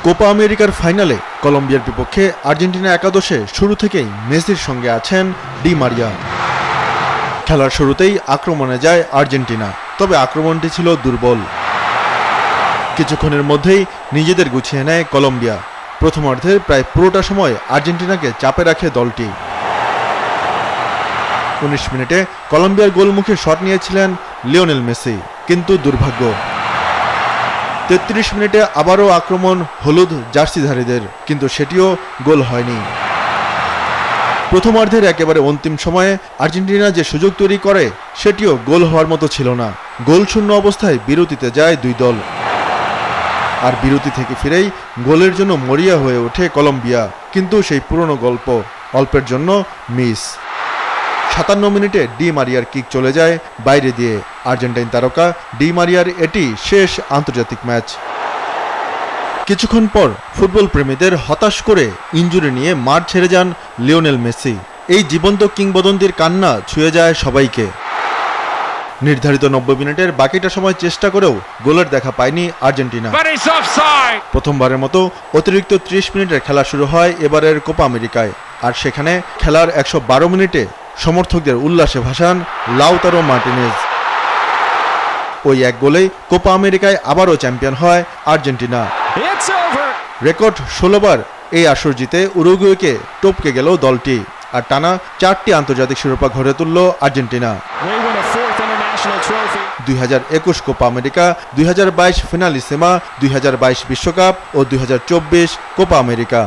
Copa আমেরিকার ফাইনালে কলম্বিয়ার বিপক্ষে আর্জেন্টিনা একাদশে শুরু থেকেই মেসির সঙ্গে আছেন ডি মারিয়া। খেলার শুরুতেই আক্রমণে যায় আর্জেন্টিনা, তবে আক্রমণটি ছিল দুর্বল। কিছুক্ষণের মধ্যেই নিজেদের গুছিয়ে নেয় কলম্বিয়া। প্রথমার্ধের প্রায় পুরোটা সময় আর্জেন্টিনাকে চাপে রাখে দলটি। 19 মিনিটে কলম্বিয়ার গোলমুখে শট নিয়েছিলেন লিওনেল মেসি, কিন্তু দুর্ভাগ্য। 33 মিনিটে আবারও আক্রমণ হলুদ জার্সিধারীদের, কিন্তু সেটিও গোল হয়নি। প্রথমার্ধের একেবারে অন্তিম সময়ে আর্জেন্টিনা যে সুযোগ তৈরি করে সেটিও গোল হওয়ার মতো ছিল না। গোলশূন্য অবস্থায় বিরতিতে যায় দুই দল, আর বিরতি থেকে ফিরেই গোলের জন্য মরিয়া হয়ে ওঠে কলম্বিয়া, কিন্তু সেই পুরনো গল্প অল্পের জন্য মিস। 57 মিনিটে ডি মারিয়ার কিক চলে যায় বাইরে দিয়ে। আর্জেন্টাইন তারকা ডি মারিয়ার এটি শেষ আন্তর্জাতিক ম্যাচ। কিছুক্ষণ পর ফুটবল প্রেমীদের হতাশ করে ইনজুরি নিয়ে মাঠ ছেড়ে যান লিওনেল মেসি। এই জীবন্ত কিংবদন্তির কান্না ছুঁয়ে যায় সবাইকে। নির্ধারিত 90 মিনিটের বাকিটা সময় চেষ্টা করেও গোলের দেখা পায়নি আর্জেন্টিনা। প্রথমবারের মতো অতিরিক্ত 30 মিনিটের খেলা শুরু হয় এবারের কোপা আমেরিকায়, আর সেখানে খেলার 112 মিনিটে সমর্থকদের উল্লাসে ভাসান লাউতারো মার্টিনেজ। ওই এক গোলেই কোপা আমেরিকায় আবারও চ্যাম্পিয়ন হয় আর্জেন্টিনা। রেকর্ড 16 বার এই আসর জিতে উরুগুয়েকে টপকে গেল দলটি, আর টানা 4টি আন্তর্জাতিক শিরোপা ঘরে তুলল আর্জেন্টিনা। 2021 কোপা আমেরিকা, 2022 ফিনালিসিমা, 2022 বিশ্বকাপ ও 2024 কোপা আমেরিকা।